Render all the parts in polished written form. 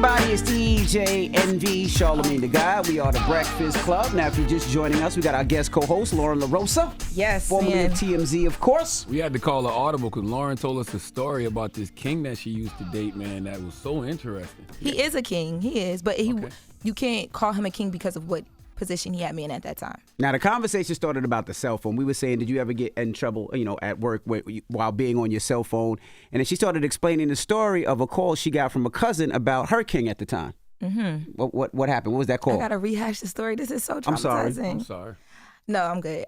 everybody, it's DJ NV, Charlamagne the Guy. We are the Breakfast Club. Now, if you're just joining us, we got our guest co-host, Lauren LaRosa. Yes, formerly of TMZ, of course. We had to call her audible because Lauren told us a story about this king that she used to date, man, that was so interesting. He is a king. He is. But you can't call him a king because of what position he had me in at that time. Now, the conversation started about the cell phone. We were saying, did you ever get in trouble, at work while being on your cell phone? And then she started explaining the story of a call she got from a cousin about her king at the time. Mm-hmm. What happened? What was that call? I got to rehash the story. This is so traumatizing. I'm sorry. No, I'm good.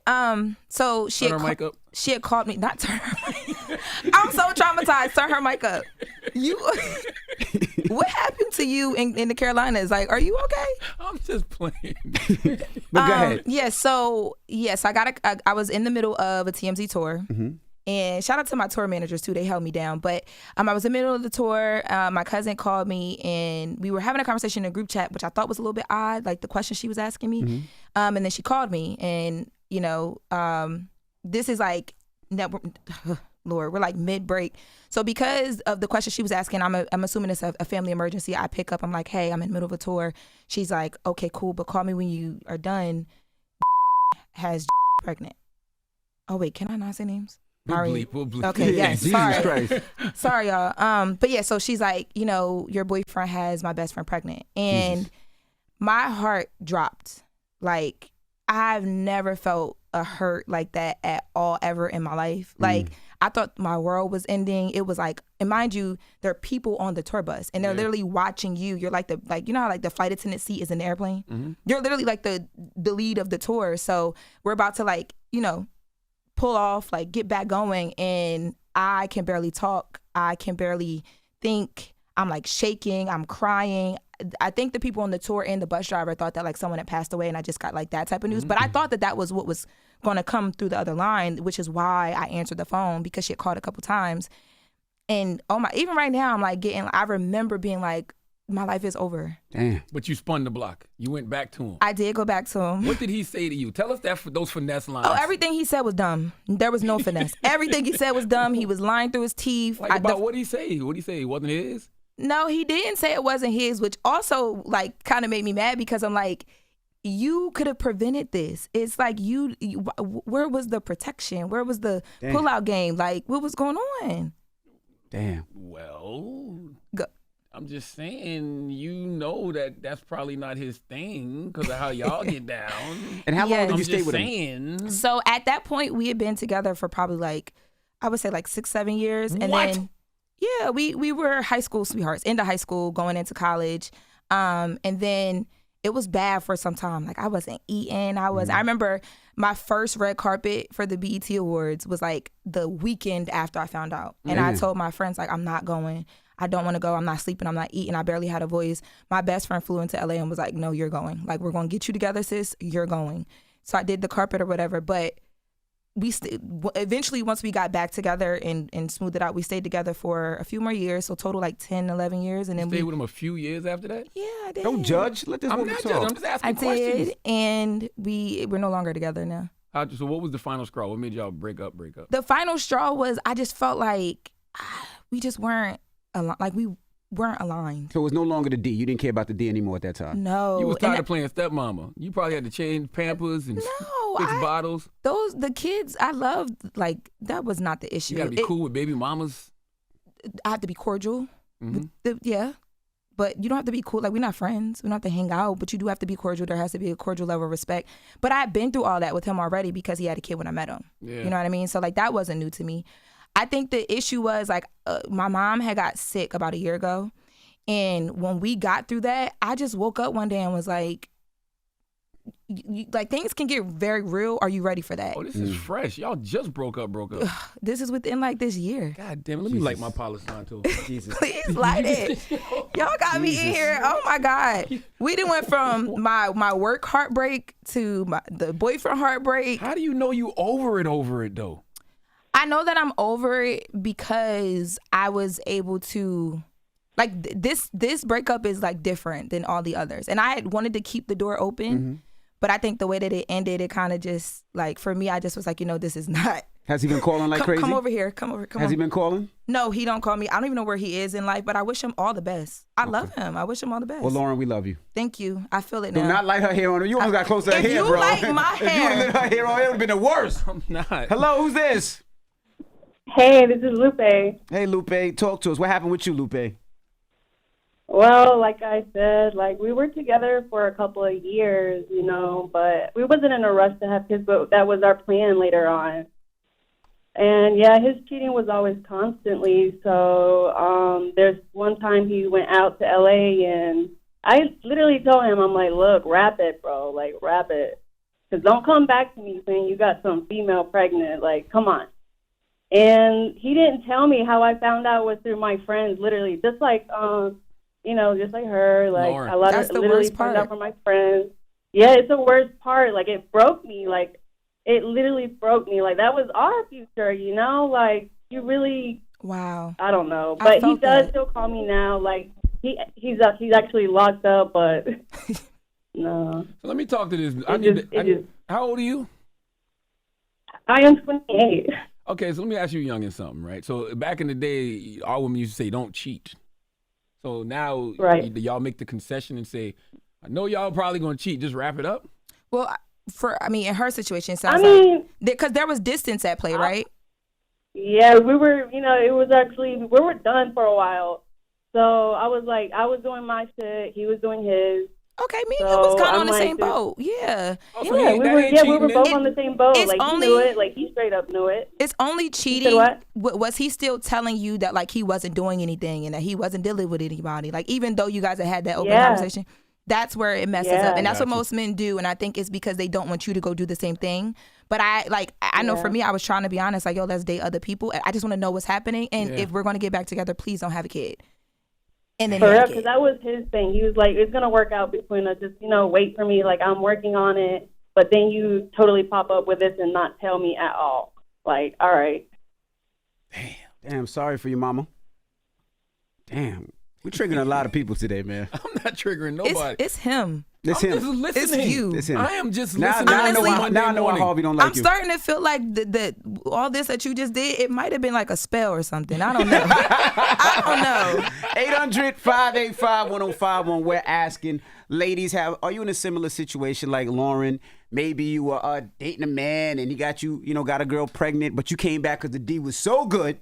So she turn her mic up. She had called me. Not turn her mic. I'm so traumatized. Turn her mic up. What happened to you in the Carolinas? Like, are you okay? I'm just playing. But go ahead. Yeah. So yes, I was in the middle of a TMZ tour. Mm-hmm. And shout out to my tour managers too. They held me down. But I was in the middle of the tour. My cousin called me and we were having a conversation in a group chat, which I thought was a little bit odd, like the question she was asking me. Mm-hmm. And then she called me and, this is like, Lord, we're like mid-break. So because of the question she was asking, I'm assuming it's a family emergency. I pick up. I'm like, hey, I'm in the middle of a tour. She's like, okay, cool. But call me when you are done. Has pregnant. Oh, wait, can I not say names? We'll bleep. Okay, yes. Jesus Sorry. Christ. Sorry, y'all. But yeah, so she's like, your boyfriend has my best friend pregnant. And my heart dropped. Like, I've never felt a hurt like that at all ever in my life. Like, I thought my world was ending. It was like, and mind you, there are people on the tour bus and they're literally watching you. You're like you know how like the flight attendant seat is in the airplane? Mm-hmm. You're literally like the lead of the tour. So we're about to pull off, get back going, and I can barely talk. I can barely think. I'm like shaking. I'm crying. I think the people on the tour and the bus driver thought that someone had passed away and I just got that type of news. Mm-hmm. But I thought that was what was going to come through the other line, which is why I answered the phone, because she had called a couple times. And even right now, I'm I remember being like, my life is over. Damn. But you spun the block. You went back to him. I did go back to him. What did he say to you? Tell us those finesse lines. Oh, everything he said was dumb. There was no finesse. Everything he said was dumb. He was lying through his teeth. What did he say? What did he say? It wasn't his? No, he didn't say it wasn't his, which also kind of made me mad because I'm like, you could have prevented this. It's like you where was the protection? Where was the pullout game? Like, what was going on? Damn. Well, go. I'm just saying, that's probably not his thing because of how y'all get down. And how long did you stay with him? So at that point, we had been together for probably I would say 6-7 years. And what? then, yeah, we were high school sweethearts, into high school, going into college. And then it was bad for some time. I wasn't eating. I remember my first red carpet for the BET Awards was the weekend after I found out. And I told my friends, I'm not going. I don't want to go. I'm not sleeping. I'm not eating. I barely had a voice. My best friend flew into LA and was like, no, you're going. We're going to get you together, sis. You're going. So I did the carpet or whatever. But we eventually, once we got back together and smoothed it out, we stayed together for a few more years. So total 10, 11 years. And then stayed with him a few years after that? Yeah, I did. Don't judge. Let this woman talk. I'm just asking questions. I did. And we're no longer together now. So what was the final straw? What made y'all break up? The final straw was I just felt like we just weren't we weren't aligned. So it was no longer the D. You didn't care about the D anymore at that time. No. You was tired of playing stepmama. You probably had to change Pampers and fix bottles. The kids I loved, that was not the issue. You gotta be cool with baby mamas. I have to be cordial. Mm-hmm. Yeah. But you don't have to be cool. We're not friends. We don't have to hang out, but you do have to be cordial. There has to be a cordial level of respect. But I've been through all that with him already because he had a kid when I met him. Yeah. You know what I mean? So that wasn't new to me. I think the issue was my mom had got sick about a year ago. And when we got through that, I just woke up one day and was like, things can get very real. Are you ready for that? Oh, this is fresh. Y'all just broke up. This is within this year. God damn it. Let me light my polish sign too. Jesus. Please light it. Y'all got me in here. Oh my God. We done went from my work heartbreak to the boyfriend heartbreak. How do you know you over it though? I know that I'm over it because I was able to this breakup is different than all the others. And I had wanted to keep the door open, but I think the way that it ended, it kind of just for me, I just was this is not Has he been calling like crazy? Come over here. Come over. Has he been calling? No, he don't call me. I don't even know where he is in life, but I wish him all the best. I love him. I wish him all the best. Well, Lauren, we love you. Thank you. I feel it now. Do not light her hair on her. You almost got close to her hair, bro. If you like my If you hair. lit her hair on, it would have been the worst. I'm not. Hello, who's this? Hey, this is Lupe. Hey, Lupe. Talk to us. What happened with you, Lupe? Well, like I said, like we were together for a couple of years, you know, but we wasn't in a rush to have kids, but that was our plan later on. And yeah, his cheating was always constantly. So there's one time he went out to LA and I literally told him, I'm like, look, wrap it, bro. Like, wrap it. Because don't come back to me saying you got some female pregnant. Like, come on. And he didn't tell me. How I found out was through my friends, literally. Just like, you know, just like her. Like, Lauren. a lot That's of the literally worst found part. out from my friends. Yeah, it's the worst part. Like, it broke me. Like, it literally broke me. Like, that was our future, you know? Like, you really, Wow. I don't know. I But he felt does that. still call me now. Like, he's actually locked up, but no. So let me talk to this. How old are you? I am 28. Okay, so let me ask you youngin' something, right? So back in the day, all women used to say, don't cheat. So now Right. y'all make the concession and say, I know y'all probably going to cheat. Just wrap it up. Well, in her situation, it sounds I mean, because there was distance at play, right? yeah, we were, you know, it was actually, we were done for a while. So I was like, I was doing my shit, he was doing his. Okay, me and So you was kind of I'm on the like, same boat. Yeah. Oh, so Yeah, he- we that were, ain't yeah, we were cheating, both then? on the same boat. It's Like, only- he knew it. Like, he straight up knew it. It's only said cheating. what? Was he still telling you that like he wasn't doing anything and that he wasn't dealing with anybody? Like even though you guys had that open Yeah. conversation, that's where it messes Yeah. up, and that's what Gotcha. most men do. And I think it's because they don't want you to go do the same thing. But I know for me, I was trying to be honest. Like, yo, let's date other people. I just want to know what's happening, and Yeah. if we're going to get back together, please don't have a kid. And then For he real, had a because kid. that was his thing. He was like, it's going to work out between us. Just, you know, wait for me. Like, I'm working on it. But then you totally pop up with this and not tell me at all. Like, all right. Damn, sorry for your mama. Damn. We're triggering a lot of people today, man. I'm not triggering nobody. It's him. It's I'm him. just listening. It's you. It's him. I am just Now, listening. now I know Honestly- why, now I know why Harvey don't like I'm you. starting to feel like the all this that you just did, it might have been like a spell or something. I don't know. I don't know. 800-585-1051. We're asking, ladies, are you in a similar situation like Lauren? Maybe you were dating a man and he got got a girl pregnant, but you came back because the D was so good,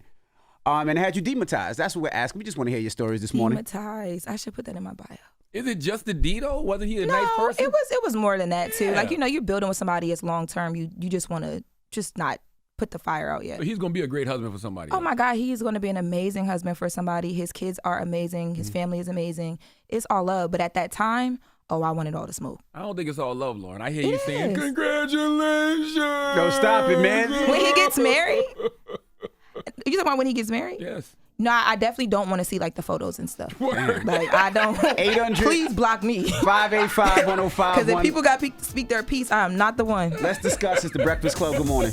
and had you demonetized. That's what we're asking. We just want to hear your stories this morning. Demonetized. I should put that in my bio. Is it just the D though? Wasn't he a No, nice person? it was more than that too. Yeah. Like, you're building with somebody as long term. You just want to just not put the fire out yet. So he's going to be a great husband for somebody. Oh my God, he's going to be an amazing husband for somebody. His kids are amazing. His family is amazing. It's all love. But at that time, I wanted all the smoke. I don't think it's all love, Lauren. I hear you It saying, is. congratulations. Don't stop it, man. When he gets married, you talking about when he gets married? Yes. No, I definitely don't want to see like the photos and stuff. Word. Like, I don't. 800 Please block me. 585-1051. Because if people got to speak their piece, I'm not the one. Let's discuss. It's the Breakfast Club. Good morning.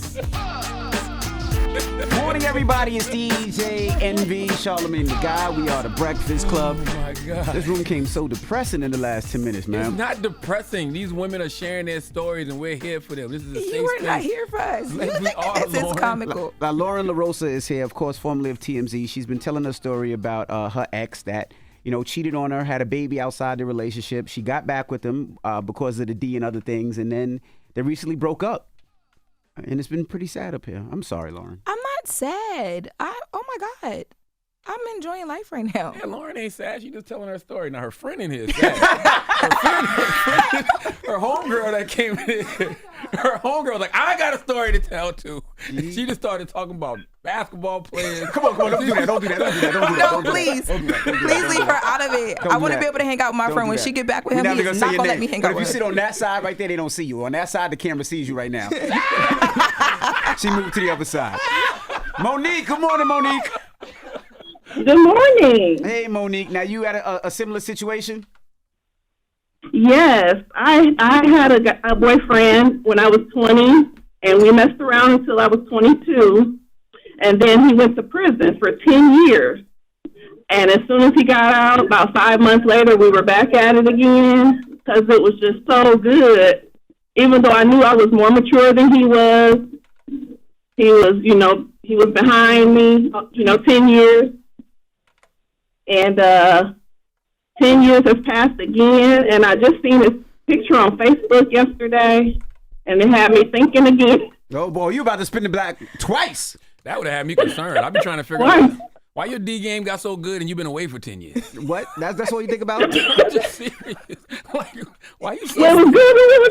Morning, everybody. It's DJ Envy, Charlamagne the Guy. We are the Breakfast Club. Oh my God. This room came so depressing in the last 10 minutes, It's man. not depressing. These women are sharing their stories and we're here for them. This is a safe You were space. not here for us. You Like, we think are, this is Lauren. comical. Now, Lauren LaRosa is here, of course, formerly of TMZ. She's been telling a story about her ex that, cheated on her, had a baby outside the relationship. She got back with him because of the D and other things, and then they recently broke up. And it's been pretty sad up here. I'm sorry, Lauren. I'm not sad. Oh my God. I'm enjoying life right now. Yeah, Lauren ain't sad. She just telling her story. Now her friend in here is sad. her homegirl that came in. Her homegirl was like, I got a story to tell too. She just started talking about basketball players. Come on, don't do that. Don't do that. Don't do that. Don't do that. No, Don't do that. please. Don't do that. Don't do that. Please leave her out of it. Don't I do want to that. be able to hang out with my Don't friend. do When that. she get back with We're him, not he's gonna not say your going to let name. me hang But out if you with sit her. on that side right there, they don't see you. On that side, the camera sees you right now. She moved to the other side. Monique, good morning, Monique. Good morning. Hey, Monique. Now, you had a similar situation? Yes, I had a boyfriend when I was 20, and we messed around until I was 22, and then he went to prison for 10 years. And as soon as he got out, about 5 months later, we were back at it again because it was just so good. Even though I knew I was more mature than he was, He was behind me, 10 years. And 10 years has passed again, and I just seen his picture on Facebook yesterday, and it had me thinking again. Oh, boy, you about to spin the black twice. That would have had me concerned. I've been trying to figure out why your D game got so good and you've been away for 10 years. What? That's what you think about? I'm just serious. Why you so Well, it was good when we were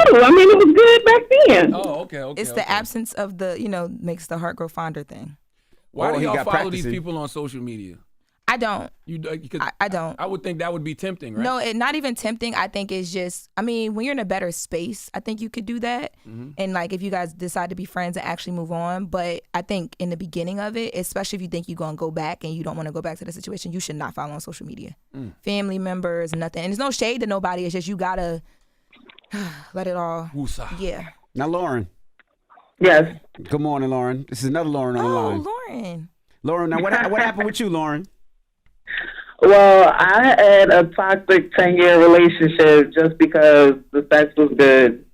22. I mean, it was good back then. Oh, okay. It's the absence of the, makes the heart grow fonder thing. Why do he y'all got follow practicing. these people on social media? I don't. I don't. I would think that would be tempting, right? No, not even tempting. I think it's just, when you're in a better space, I think you could do that. Mm-hmm. And like if you guys decide to be friends and actually move on. But I think in the beginning of it, especially if you think you're going to go back and you don't want to go back to the situation, you should not follow on social media. Family members, nothing. And there's no shade to nobody. It's just you got to let it all. Woosah. Yeah. Now, Lauren. Yes. Good morning, Lauren. This is another Lauren on the line. Lauren. Lauren, now what happened with you, Lauren? Well, I had a toxic 10-year relationship just because the sex was good.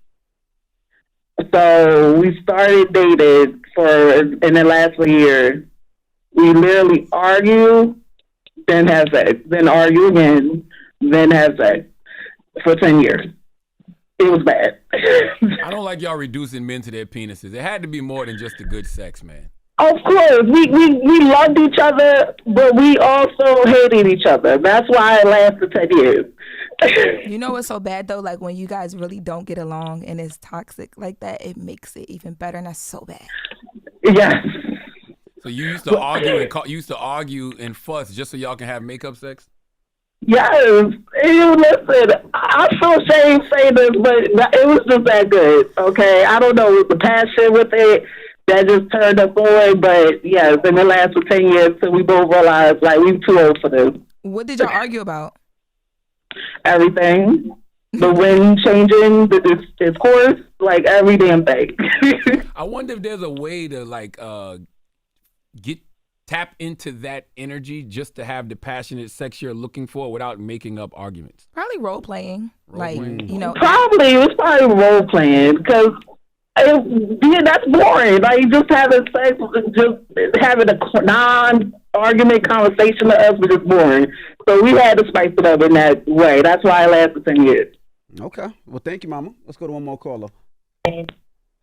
So we started dating and it lasted a year. We literally argue, then have sex, then argue again, then have sex for 10 years. It was bad. I don't like y'all reducing men to their penises. It had to be more than just the good sex, man. Of course, we loved each other, but we also hated each other. That's why it lasted 10 years. You know what's so bad though? Like when you guys really don't get along and it's toxic like that, it makes it even better, and that's so bad. Yes. So you used to argue and fuss just so y'all can have makeup sex? Yes. Listen, I feel ashamed saying this, but it was just that good. Okay, I don't know, with the passion with it. That just turned us on, but yes, and it lasted 10 years till we both realized like we were too old for this. What did y'all argue about? Everything. The wind changing, its course, like every damn thing. I wonder if there's a way to like tap into that energy just to have the passionate sex you're looking for without making up arguments. Probably role playing. Role-playing. It's probably role playing because that's boring. Like just having sex, just having a non-argument conversation with us was just boring. So we had to spice it up in that way. That's why it lasted 10 years. Okay. Well, thank you, Mama. Let's go to one more caller.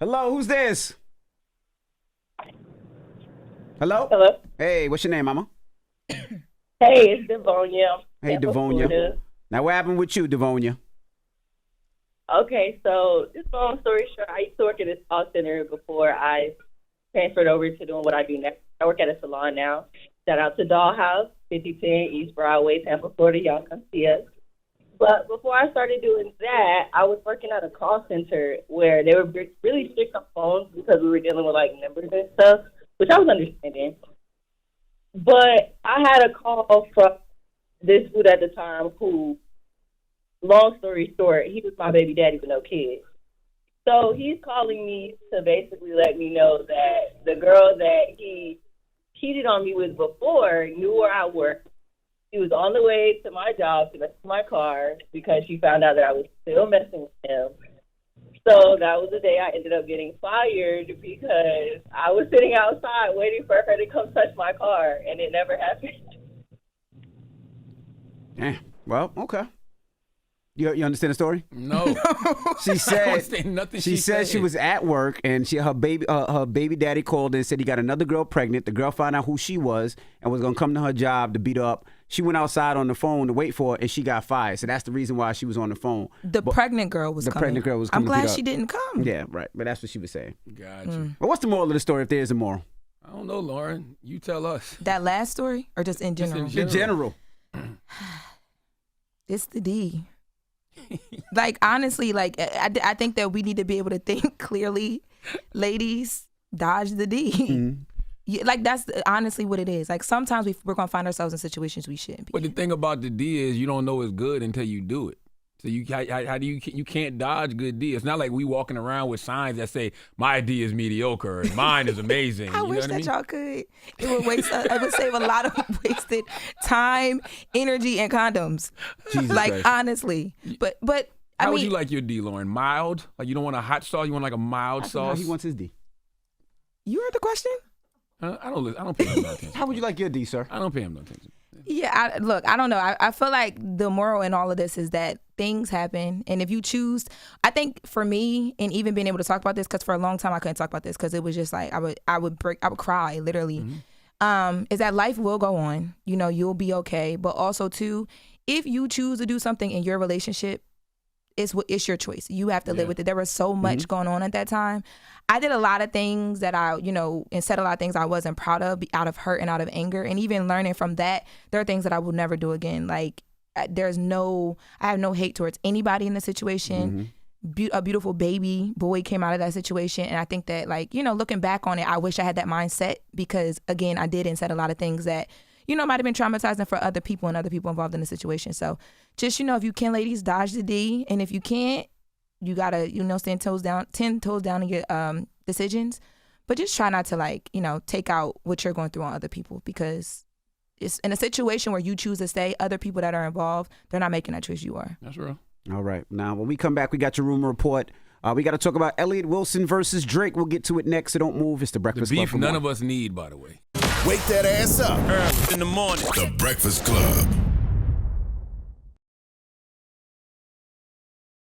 Hello, who's this? Hello? Hello. Hey, what's your name, Mama? Hey, it's Devonia. Hey, Devonia. Now, what happened with you, Devonia? Okay, so just long story short, I used to work at a spa center before I transferred over to doing what I do next. I work at a salon now. Shout out to Dollhouse, 5010 East Broadway, Tampa, Florida. Y'all come see us. But before I started doing that, I was working at a call center where they were really strict on phones because we were dealing with like numbers and stuff, which I was understanding. But I had a call from this dude at the time who, long story short, he was my baby daddy with no kids. So he's calling me to basically let me know that the girl that he cheated on me with before knew where I worked. She was on the way to my job to mess with my car because she found out that I was still messing with him. So that was the day I ended up getting fired because I was sitting outside waiting for her to come touch my car, and it never happened. Yeah. Well, okay. You understand the story? No. She said I don't understand nothing she said she was at work and her baby daddy called and said he got another girl pregnant. The girl found out who she was and was gonna come to her job to beat her up. She went outside on the phone to wait for her and she got fired. So that's the reason why she was on the phone. The pregnant girl was coming. Pregnant girl was coming. I'm to glad beat she up. didn't come. Yeah, right. But that's what she was saying. Gotcha. But what's the moral of the story if there is a moral? I don't know, Lauren. You tell us. That last story or just in general? Just in In general. It's the D. Like, honestly, like, I think that we need to be able to think clearly. Ladies, dodge the D. Mm-hmm. Yeah, like, that's honestly what it is. Like, sometimes we're going to find ourselves in situations we shouldn't be. But the thing about the D is you don't know it's good until you do it. So how do you can't dodge good D. It's not like we walking around with signs that say my D is mediocre and mine is amazing. I wish that y'all could. It would save a lot of wasted time, energy, and condoms. Jesus like Christ. honestly, but How would you like your D, Lauren? Mild? Like you don't want a hot sauce? You want like a mild That's how sauce? he wants his D. You heard the question? I don't pay him no attention. How would you like your D, sir? I don't pay him no attention. Yeah, look, I don't know. I feel like the moral in all of this is that things happen, and if you choose, I think for me, and even being able to talk about this, because for a long time I couldn't talk about this because it was just like I would cry literally. Is that life will go on. You know, you'll be okay, but also too, if you choose to do something in your relationship, it's your choice. You have to live with it. There was so much going on at that time. I did a lot of things that and said a lot of things I wasn't proud of out of hurt and out of anger. And even learning from that, there are things that I will never do again. Like I have no hate towards anybody in the situation. A beautiful baby boy came out of that situation. And I think that looking back on it, I wish I had that mindset because again, I did and said a lot of things that might have been traumatizing for other people and other people involved in the situation. So just, if you can, ladies, dodge the D. And if you can't, you got to, stand 10 toes down in your decisions. But just try not to take out what you're going through on other people because it's in a situation where you choose to stay, other people that are involved, they're not making that choice, you are. That's real. All right. Now, when we come back, we got your rumor report. We got to talk about Elliott Wilson versus Drake. We'll get to it next, so don't move. It's The Breakfast Club. The beef none of us need, by the way. Wake that ass up. Early in the morning. The Breakfast Club.